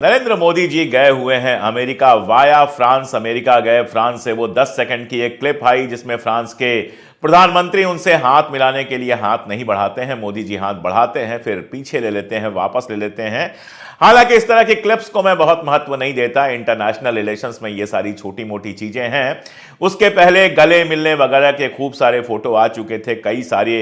नरेंद्र मोदी जी गए हुए हैं अमेरिका वाया फ्रांस। अमेरिका गए, फ्रांस से वो 10 सेकंड की एक क्लिप आई जिसमें फ्रांस के प्रधानमंत्री उनसे हाथ मिलाने के लिए हाथ नहीं बढ़ाते हैं। मोदी जी हाथ बढ़ाते हैं, फिर पीछे ले लेते हैं, वापस ले लेते हैं। हालांकि इस तरह की क्लिप्स को मैं बहुत महत्व नहीं देता। इंटरनेशनल रिलेशंस में ये सारी छोटी मोटी चीजें हैं। उसके पहले गले मिलने वगैरह के खूब सारे फोटो आ चुके थे, कई सारे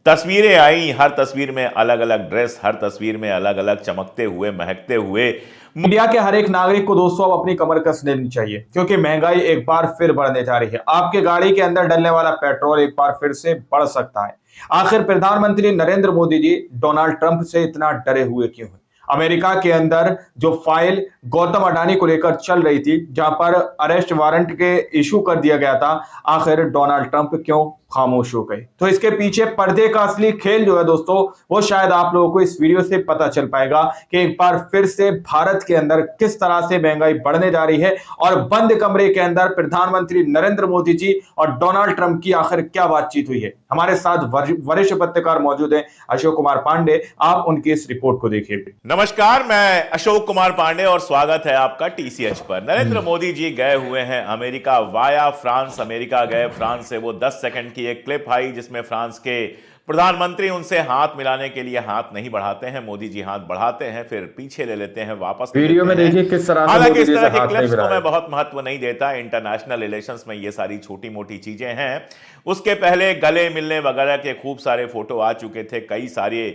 तस्वीरें आई। हर तस्वीर में अलग अलग ड्रेस, हर तस्वीर में अलग अलग चमकते हुए, महकते हुए। इंडिया के हर एक नागरिक को दोस्तों अब अपनी कमर कस लेनी चाहिए, क्योंकि महंगाई एक बार फिर बढ़ने जा रही है। आपके गाड़ी के अंदर डलने वाला पेट्रोल एक बार फिर से बढ़ सकता है। आखिर प्रधानमंत्री नरेंद्र मोदी जी डोनाल्ड ट्रंप से इतना डरे हुए क्यों हैं? अमेरिका के अंदर जो फाइल गौतम अडानी को लेकर चल रही थी, जहां पर अरेस्ट वारंट के इशू कर दिया गया था, आखिर डोनाल्ड ट्रंप क्यों खामोश हो गए? तो इसके पीछे पर्दे का असली खेल जो है दोस्तों, वो शायद आप लोगों को इस वीडियो से पता चल पाएगा कि एक बार फिर से भारत के अंदर किस तरह से महंगाई बढ़ने जा रही है और बंद कमरे के अंदर प्रधानमंत्री नरेंद्र मोदी जी और डोनाल्ड ट्रंप की आखिर क्या बातचीत हुई है। हमारे साथ वरिष्ठ पत्रकार मौजूद हैं, अशोक कुमार पांडे। आप उनकी इस रिपोर्ट को देखिए। नमस्कार, मैं अशोक कुमार पांडे और स्वागत है आपका टीसीएच पर। नरेंद्र मोदी जी गए हुए हैं अमेरिका वाया फ्रांस। अमेरिका गए, फ्रांस से वो 10 सेकंड की एक क्लिप आई जिसमें फ्रांस के प्रधानमंत्री उनसे हाथ मिलाने के लिए हाथ नहीं बढ़ाते हैं। मोदी जी हाथ बढ़ाते हैं, फिर पीछे ले लेते हैं, वापस ले वीडियो में लेते हैं। देखिए किस तरह से हालांकि मोदी इस जी तरह से की हाथ नहीं क्लिप्स को मिला मैं रहे। बहुत महत्व नहीं देता। इंटरनेशनल रिलेशंस में ये सारी छोटी मोटी चीजें हैं। उसके पहले गले मिलने वगैरह के खूब सारे फोटो आ चुके थे, कई सारे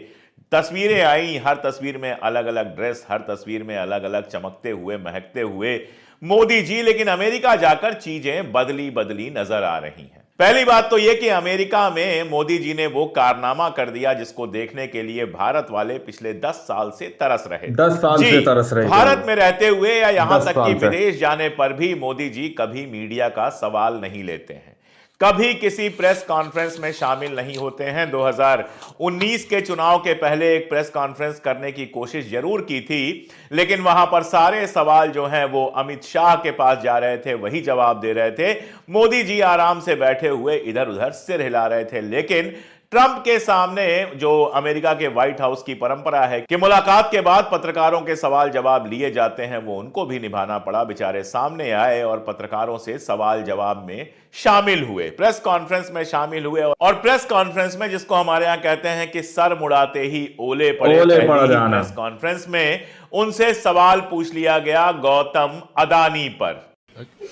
तस्वीरें आई। हर तस्वीर में अलग अलग ड्रेस, हर तस्वीर में अलग अलग चमकते हुए, महकते हुए मोदी जी। लेकिन अमेरिका जाकर चीजें बदली बदली नजर आ रही हैं। पहली बात तो यह कि अमेरिका में मोदी जी ने वो कारनामा कर दिया जिसको देखने के लिए भारत वाले पिछले 10 साल से तरस रहे थे। 10 साल जी, से तरस रहे थे भारत लोग। में रहते हुए या यहां 10 तक कि साल से। विदेश जाने पर भी मोदी जी कभी मीडिया का सवाल नहीं लेते हैं, कभी किसी प्रेस कॉन्फ्रेंस में शामिल नहीं होते हैं। 2019 के चुनाव के पहले एक प्रेस कॉन्फ्रेंस करने की कोशिश जरूर की थी, लेकिन वहां पर सारे सवाल जो हैं वो अमित शाह के पास जा रहे थे, वही जवाब दे रहे थे। मोदी जी आराम से बैठे हुए इधर उधर सिर हिला रहे थे। लेकिन ट्रंप के सामने, जो अमेरिका के व्हाइट हाउस की परंपरा है कि मुलाकात के बाद पत्रकारों के सवाल जवाब लिए जाते हैं, वो उनको भी निभाना पड़ा। बेचारे सामने आए और पत्रकारों से सवाल जवाब में शामिल हुए, प्रेस कॉन्फ्रेंस में शामिल हुए। और प्रेस कॉन्फ्रेंस में, जिसको हमारे यहां कहते हैं कि सर मुड़ाते ही ओले पड़े, पहली ही प्रेस कॉन्फ्रेंस में उनसे सवाल पूछ लिया गया गौतम अडानी पर।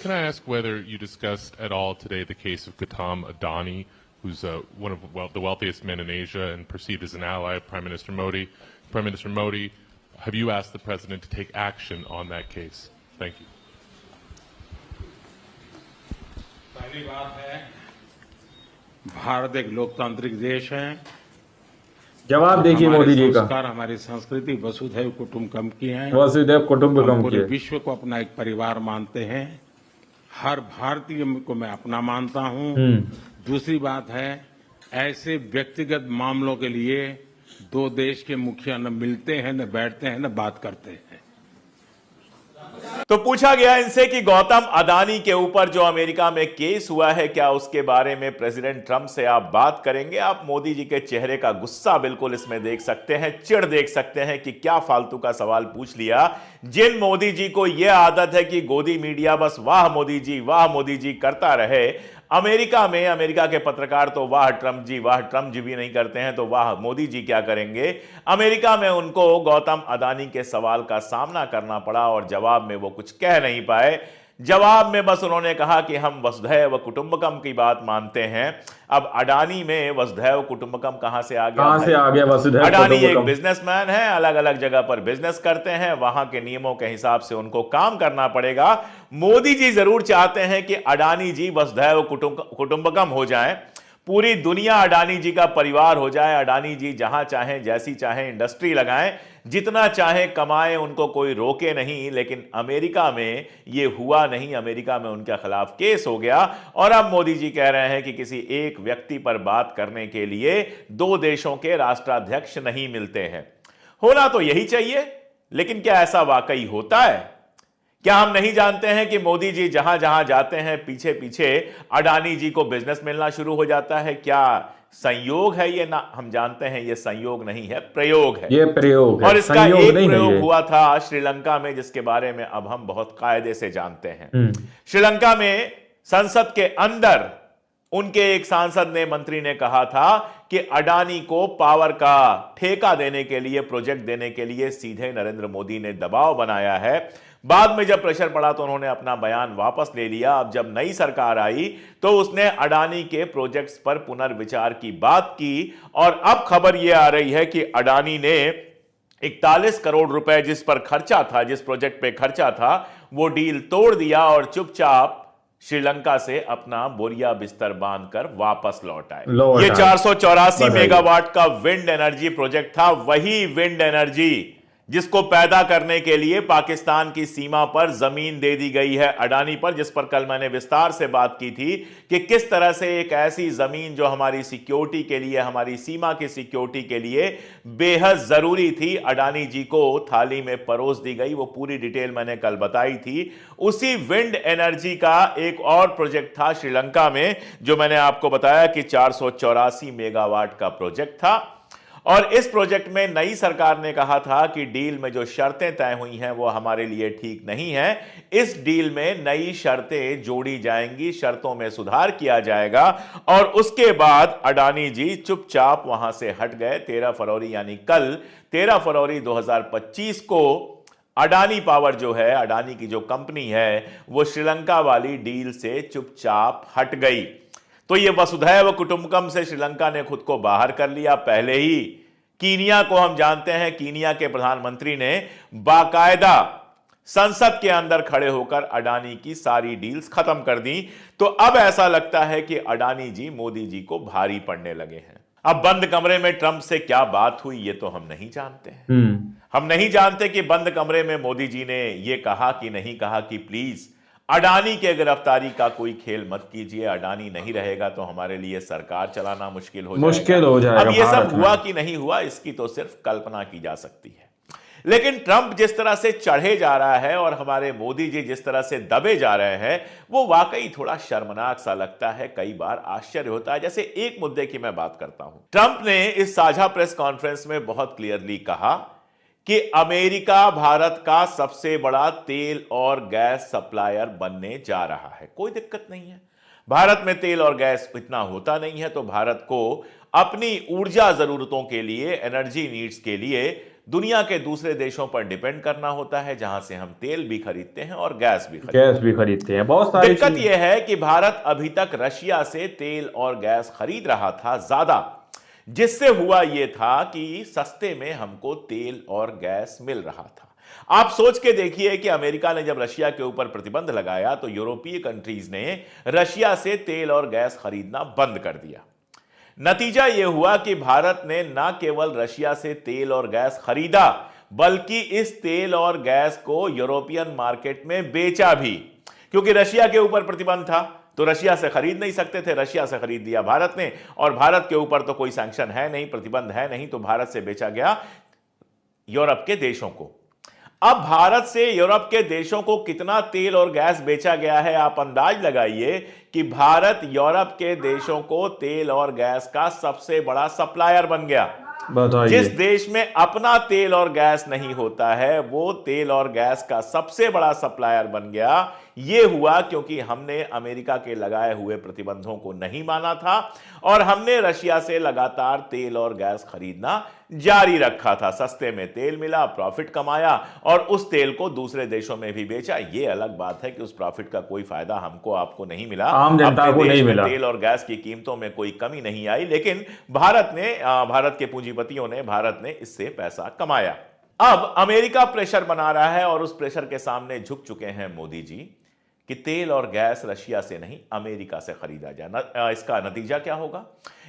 Can I ask whether you discussed at all today the case of Gautam Adani, who's one of the wealthiest men in Asia and perceived as an ally of Prime Minister Modi? Prime Minister Modi, have you asked the president to take action on that case? Thank you. पहली बात है, भारत एक लोकतांत्रिक देश है। जवाब देखिए मोदी जी का। संस्कार, हमारी संस्कृति वसुधैव कुटुंबकम की है। वसुधैव कुटुंबकम की पूरे है। विश्व को अपना एक परिवार मानते हैं। हर भारतीय को मैं अपना मानता हूं। दूसरी बात है, ऐसे व्यक्तिगत मामलों के लिए दो देश के मुखिया न मिलते हैं, न बैठते हैं, न बात करते हैं। तो पूछा गया इनसे कि गौतम अडानी के ऊपर जो अमेरिका में केस हुआ है, क्या उसके बारे में प्रेसिडेंट ट्रंप से आप बात करेंगे? आप मोदी जी के चेहरे का गुस्सा बिल्कुल इसमें देख सकते हैं, चिढ़ देख सकते हैं कि क्या फालतू का सवाल पूछ लिया। जिन मोदी जी को यह आदत है कि गोदी मीडिया बस वाह मोदी जी करता रहे, अमेरिका में अमेरिका के पत्रकार तो वाह ट्रंप जी भी नहीं करते हैं, तो वाह मोदी जी क्या करेंगे। अमेरिका में उनको गौतम अडानी के सवाल का सामना करना पड़ा और जवाब में वो कुछ कह नहीं पाए। जवाब में बस उन्होंने कहा कि हम वसुधैव कुटुंबकम की बात मानते हैं। अब अडानी में वसुधैव कुटुंबकम कहां से आ गया? कहां से आ गया वसुधैव अडानी एक कुटुंबकम? बिजनेसमैन है, अलग अलग जगह पर बिजनेस करते हैं, वहां के नियमों के हिसाब से उनको काम करना पड़ेगा। मोदी जी जरूर चाहते हैं कि अडानी जी वसुधैव कुटुंबकम हो जाएं, पूरी दुनिया अडानी जी का परिवार हो जाए। अडानी जी जहां चाहें, जैसी चाहें इंडस्ट्री लगाएं, जितना चाहें कमाएं, उनको कोई रोके नहीं। लेकिन अमेरिका में यह हुआ नहीं। अमेरिका में उनके खिलाफ केस हो गया और अब मोदी जी कह रहे हैं कि किसी एक व्यक्ति पर बात करने के लिए दो देशों के राष्ट्राध्यक्ष नहीं मिलते हैं। होना तो यही चाहिए, लेकिन क्या ऐसा वाकई होता है? क्या हम नहीं जानते हैं कि मोदी जी जहां जहां जाते हैं पीछे पीछे अडानी जी को बिजनेस मिलना शुरू हो जाता है? क्या संयोग है ये? ना, हम जानते हैं ये संयोग नहीं है, प्रयोग है। ये प्रयोग है, और इसका संयोग एक नहीं है प्रयोग ये। हुआ था श्रीलंका में, जिसके बारे में अब हम बहुत कायदे से जानते हैं। हम्म। श्रीलंका में संसद के अंदर उनके एक सांसद ने, मंत्री ने कहा था कि अडानी को पावर का ठेका देने के लिए, प्रोजेक्ट देने के लिए सीधे नरेंद्र मोदी ने दबाव बनाया है। बाद में जब प्रेशर पड़ा तो उन्होंने अपना बयान वापस ले लिया। अब जब नई सरकार आई तो उसने अडानी के प्रोजेक्ट्स पर पुनर्विचार की बात की, और अब खबर यह आ रही है कि अडानी ने 41 करोड़ रुपए जिस पर खर्चा था, जिस प्रोजेक्ट पे खर्चा था, वो डील तोड़ दिया और चुपचाप श्रीलंका से अपना बोरिया बिस्तर बांधकर वापस लौट आए। ये 484 मेगावाट का विंड एनर्जी प्रोजेक्ट था, वही विंड एनर्जी जिसको पैदा करने के लिए पाकिस्तान की सीमा पर जमीन दे दी गई है अडानी पर, जिस पर कल मैंने विस्तार से बात की थी कि किस तरह से एक ऐसी जमीन जो हमारी सिक्योरिटी के लिए, हमारी सीमा की सिक्योरिटी के लिए बेहद जरूरी थी, अडानी जी को थाली में परोस दी गई। वो पूरी डिटेल मैंने कल बताई थी। उसी विंड एनर्जी का एक और प्रोजेक्ट था श्रीलंका में, जो मैंने आपको बताया कि 484 मेगावाट का प्रोजेक्ट था। और इस प्रोजेक्ट में नई सरकार ने कहा था कि डील में जो शर्तें तय हुई हैं वो हमारे लिए ठीक नहीं है। इस डील में नई शर्तें जोड़ी जाएंगी, शर्तों में सुधार किया जाएगा। और उसके बाद अडानी जी चुपचाप वहां से हट गए। 13 फरवरी यानी कल 13 फरवरी 2025 को अडानी पावर जो है, अडानी की जो कंपनी है, वो श्रीलंका वाली डील से चुपचाप हट गई। तो ये वसुधैव कुटुंबकम से श्रीलंका ने खुद को बाहर कर लिया। पहले ही कीनिया को हम जानते हैं, कीनिया के प्रधानमंत्री ने बाकायदा संसद के अंदर खड़े होकर अडानी की सारी डील्स खत्म कर दी। तो अब ऐसा लगता है कि अडानी जी मोदी जी को भारी पड़ने लगे हैं। अब बंद कमरे में ट्रंप से क्या बात हुई ये तो हम नहीं जानते हैं। हम नहीं जानते कि बंद कमरे में मोदी जी ने यह कहा कि नहीं कहा कि प्लीज अडानी के गिरफ्तारी का कोई खेल मत कीजिए, अडानी नहीं रहेगा तो हमारे लिए सरकार चलाना मुश्किल हो जाएगा। अब ये सब हुआ कि नहीं हुआ इसकी तो सिर्फ कल्पना की जा सकती है। लेकिन ट्रंप जिस तरह से चढ़े जा रहा है और हमारे मोदी जी जिस तरह से दबे जा रहे हैं, वो वाकई थोड़ा शर्मनाक सा लगता है। कई बार आश्चर्य होता है। जैसे एक मुद्दे की मैं बात करता हूं, ट्रंप ने इस साझा प्रेस कॉन्फ्रेंस में बहुत क्लियरली कहा कि अमेरिका भारत का सबसे बड़ा तेल और गैस सप्लायर बनने जा रहा है। कोई दिक्कत नहीं है, भारत में तेल और गैस इतना होता नहीं है, तो भारत को अपनी ऊर्जा जरूरतों के लिए, एनर्जी नीड्स के लिए दुनिया के दूसरे देशों पर डिपेंड करना होता है, जहां से हम तेल भी खरीदते हैं और गैस भी खरीदते हैं। बहुत सारी दिक्कत यह है कि भारत अभी तक रशिया से तेल और गैस खरीद रहा था ज्यादा, जिससे हुआ यह था कि सस्ते में हमको तेल और गैस मिल रहा था। आप सोच के देखिए कि अमेरिका ने जब रशिया के ऊपर प्रतिबंध लगाया तो यूरोपीय कंट्रीज ने रशिया से तेल और गैस खरीदना बंद कर दिया। नतीजा यह हुआ कि भारत ने न केवल रशिया से तेल और गैस खरीदा, बल्कि इस तेल और गैस को यूरोपियन मार्केट में बेचा भी, क्योंकि रशिया के ऊपर प्रतिबंध था तो रशिया से खरीद नहीं सकते थे। रशिया से खरीद लिया भारत ने, और भारत के ऊपर तो कोई सैंक्शन है नहीं, प्रतिबंध है नहीं, तो भारत से बेचा गया यूरोप के देशों को। अब भारत से यूरोप के देशों को कितना तेल और गैस बेचा गया है, आप अंदाज लगाइए कि भारत यूरोप के देशों को तेल और गैस का सबसे बड़ा सप्लायर बन गया। जिस देश में अपना तेल और गैस नहीं होता है, वो तेल और गैस का सबसे बड़ा सप्लायर बन गया। यह हुआ क्योंकि हमने अमेरिका के लगाए हुए प्रतिबंधों को नहीं माना था और हमने रशिया से लगातार तेल और गैस खरीदना जारी रखा था। सस्ते में तेल मिला, प्रॉफिट कमाया और उस तेल को दूसरे देशों में भी बेचा। यह अलग बात है कि उस प्रॉफिट का कोई फायदा हमको आपको नहीं मिला, आम जनता को नहीं मिला। तेल और गैस की कीमतों में कोई कमी नहीं आई, लेकिन भारत के पूंजीपतियों ने, भारत ने इससे पैसा कमाया। अब अमेरिका प्रेशर बना रहा है और उस प्रेशर के सामने झुक चुके हैं मोदी जी कि तेल और गैस रशिया से नहीं अमेरिका से खरीदा जाए। इसका नतीजा क्या होगा?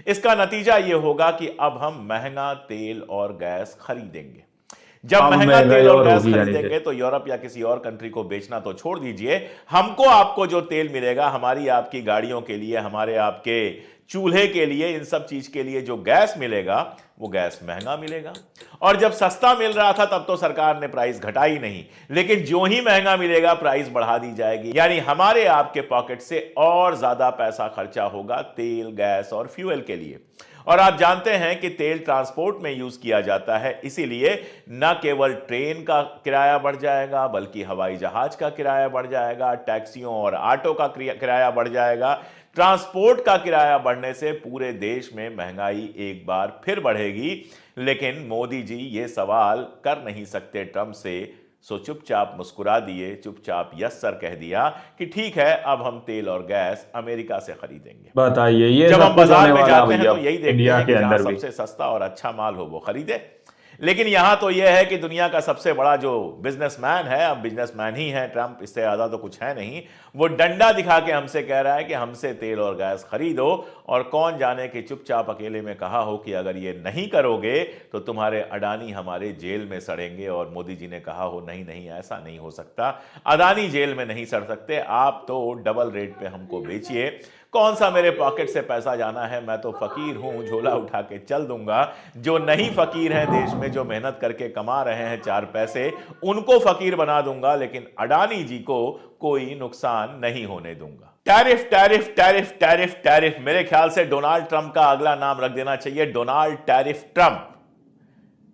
इसका नतीजा यह होगा कि अब हम महंगा तेल और गैस खरीदेंगे, जब अब महंगा महंगाई तेल और और गैस होगी यानी खरीदेंगे तो यूरोप या किसी और कंट्री को बेचना तो छोड़ दीजिए, हमको आपको जो तेल मिलेगा हमारी आपकी गाड़ियों के लिए, हमारे आपके चूल्हे के लिए, इन सब चीज के लिए जो गैस मिलेगा वो गैस महंगा मिलेगा। और जब सस्ता मिल रहा था तब तो सरकार ने प्राइस घटाई नहीं, लेकिन जो ही महंगा मिलेगा प्राइस बढ़ा दी जाएगी, यानी हमारे आपके पॉकेट से और ज्यादा पैसा खर्चा होगा तेल, गैस और फ्यूल के लिए। और आप जानते हैं कि तेल ट्रांसपोर्ट में यूज किया जाता है, इसीलिए न केवल ट्रेन का किराया बढ़ जाएगा बल्कि हवाई जहाज का किराया बढ़ जाएगा, टैक्सियों और ऑटो का किराया बढ़ जाएगा। ट्रांसपोर्ट का किराया बढ़ने से पूरे देश में महंगाई एक बार फिर बढ़ेगी। लेकिन मोदी जी ये सवाल कर नहीं सकते ट्रंप से, सो चुपचाप मुस्कुरा दिए, चुपचाप यस सर कह दिया कि ठीक है अब हम तेल और गैस अमेरिका से खरीदेंगे। बताइए, ये जब सब हम कुछ बाजार होने में वाला जाते हैं भैया तो यही देखते इंडिया हैं के कि जहां अंदर भी। सबसे सस्ता और अच्छा माल हो वो खरीदे। लेकिन यहां तो यह है कि दुनिया का सबसे बड़ा जो बिजनेसमैन है, अब बिजनेसमैन ही है ट्रंप, इससे ज्यादा तो कुछ है नहीं, वो डंडा दिखा के हमसे कह रहा है कि हमसे तेल और गैस खरीदो। और कौन जाने कि चुपचाप अकेले में कहा हो कि अगर ये नहीं करोगे तो तुम्हारे अडानी हमारे जेल में सड़ेंगे। और मोदी जी ने कहा हो नहीं नहीं ऐसा नहीं हो सकता, अडानी जेल में नहीं सड़ सकते, आप तो डबल रेट पे हमको बेचिए, कौन सा मेरे पॉकेट से पैसा जाना है, मैं तो फकीर हूं, झोला उठा के चल दूंगा। जो नहीं फकीर हैं देश में, जो मेहनत करके कमा रहे हैं चार पैसे, उनको फकीर बना दूंगा, लेकिन अडानी जी को कोई नुकसान नहीं होने दूंगा। Tariff tariff tariff tariff tariff, मेरे ख्याल से डोनाल्ड ट्रंप का अगला नाम रख देना चाहिए, डोनाल्ड टैरिफ ट्रंप।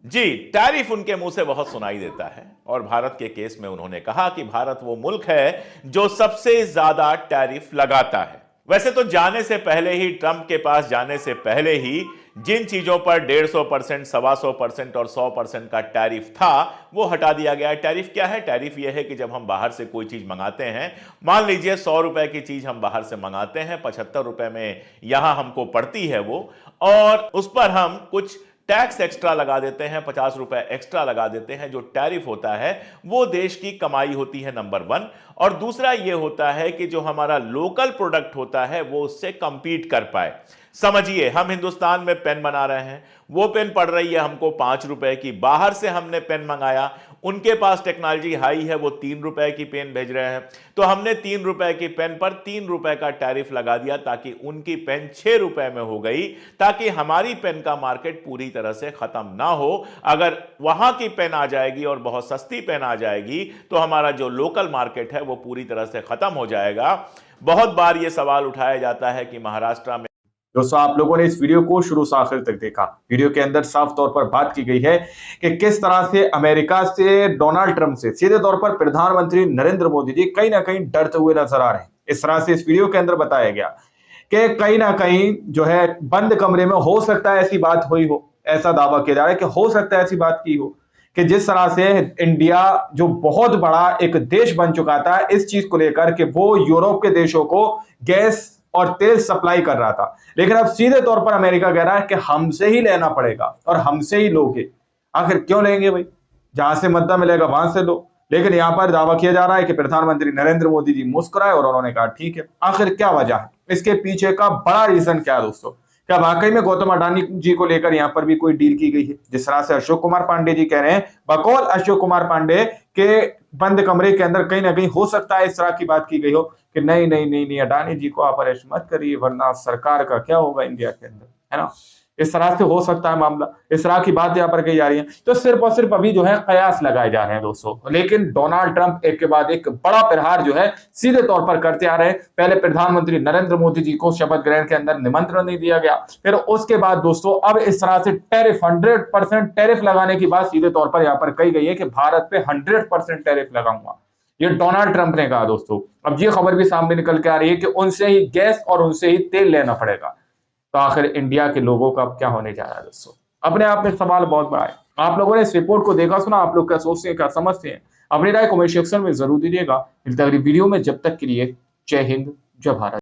जी, टैरिफ उनके मुंह से बहुत सुनाई देता है। और भारत के केस में उन्होंने कहा कि भारत वो मुल्क है जो सबसे ज्यादा टैरिफ लगाता है। वैसे तो जाने से पहले ही, ट्रंप के पास जाने से पहले ही, जिन चीजों पर 150%, 125% और 100% का टैरिफ था वो हटा दिया गया है। टैरिफ क्या है? टैरिफ यह है कि जब हम बाहर से कोई चीज मंगाते हैं, मान लीजिए 100 रुपए की चीज हम बाहर से मंगाते हैं, 75 रुपए में यहां हमको पड़ती है वो, और उस पर हम कुछ टैक्स एक्स्ट्रा लगा देते हैं, 50 रुपए एक्स्ट्रा लगा देते हैं। जो टैरिफ होता है वो देश की कमाई होती है, नंबर 1। और दूसरा ये होता है कि जो हमारा लोकल प्रोडक्ट होता है वो उससे कंपीट कर पाए। समझिए, हम हिंदुस्तान में पेन बना रहे हैं, वो पेन पड़ रही है हमको 5 रुपए की, बाहर से हमने पेन मंगाया, उनके पास टेक्नोलॉजी हाई है, वो 3 रुपए की पेन भेज रहे हैं, तो हमने 3 रुपए की पेन पर 3 रुपए का टैरिफ लगा दिया, ताकि उनकी पेन 6 रुपए में हो गई, ताकि हमारी पेन का मार्केट पूरी तरह से खत्म ना हो। अगर वहां की पेन आ जाएगी और बहुत सस्ती पेन आ जाएगी तो हमारा जो लोकल मार्केट है वो पूरी तरह से खत्म हो जाएगा। बहुत बार यह सवाल उठाया जाता है कि महाराष्ट्र में, दोस्तों आप लोगों ने इस वीडियो को शुरू से आखिर तक देखा। वीडियो के अंदर साफ तौर पर बात की गई है कि किस तरह से अमेरिका से, डोनाल्ड ट्रंप से सीधे तौर पर प्रधानमंत्री नरेंद्र मोदी जी कहीं ना कहीं डरते हुए नजर आ रहे हैं। इस तरह से इस वीडियो के अंदर बताया गया कि कहीं ना कहीं जो है बंद कमरे में हो सकता है ऐसी बात हुई हो, ऐसा दावा किया जा रहा है कि हो सकता है ऐसी बात की हो कि जिस तरह से इंडिया जो बहुत बड़ा एक देश बन चुका था इस चीज को लेकर कि वो यूरोप के देशों को गैस और तेल सप्लाई कर रहा था, लेकिन अब सीधे तौर पर अमेरिका कह रहा है कि हमसे ही लेना पड़ेगा और हमसे ही लोगे। आखिर क्यों लेंगे भाई? जहां से मद्दा मिलेगा वहां से लो। लेकिन यहां पर दावा किया जा रहा है कि प्रधानमंत्री नरेंद्र मोदी जी मुस्कुराए और उन्होंने कहा ठीक है। आखिर क्या वजह है? इसके पीछे का बड़ा रीजन क्या है दोस्तों? क्या वाकई में गौतम अडानी जी को लेकर यहां पर भी कोई डील की गई है? जिस तरह से अशोक कुमार पांडे जी कह रहे हैं, बकौल अशोक कुमार पांडे के बंद कमरे के अंदर कहीं ना कहीं हो सकता है इस तरह की बात की गई हो कि नहीं नहीं नहीं नहीं अडानी जी को आप अरेस्ट मत करिए वरना सरकार का क्या होगा इंडिया के अंदर, है ना? इस तरह से हो सकता है मामला, इस तरह की बात यहाँ पर कही जा रही है। तो सिर्फ और सिर्फ अभी जो है कयास लगाए जा रहे हैं दोस्तों। लेकिन डोनाल्ड ट्रंप एक के बाद एक बड़ा प्रहार जो है सीधे तौर पर करते आ रहे हैं। पहले प्रधानमंत्री नरेंद्र मोदी जी को शपथ ग्रहण के अंदर निमंत्रण नहीं दिया गया, फिर उसके बाद दोस्तों अब इस तरह से टैरिफ 100% टैरिफ लगाने की बात सीधे तौर पर यहाँ पर कही गई है कि भारत पे 100% टैरिफ लगाऊंगा, ये डोनाल्ड ट्रंप ने कहा दोस्तों। अब ये खबर भी सामने निकल के आ रही है कि उनसे ही गैस और उनसे ही तेल लेना पड़ेगा। तो आखिर इंडिया के लोगों का क्या होने जा रहा है दोस्तों? अपने आप में सवाल बहुत बड़ा है। आप लोगों ने इस रिपोर्ट को देखा सुना, आप लोग क्या सोचते हैं, क्या समझते हैं? अपनी राय कमेंट सेक्शन में जरूर दीजिएगा। मिलते अगली वीडियो में, जब तक के लिए जय हिंद, जय भारत।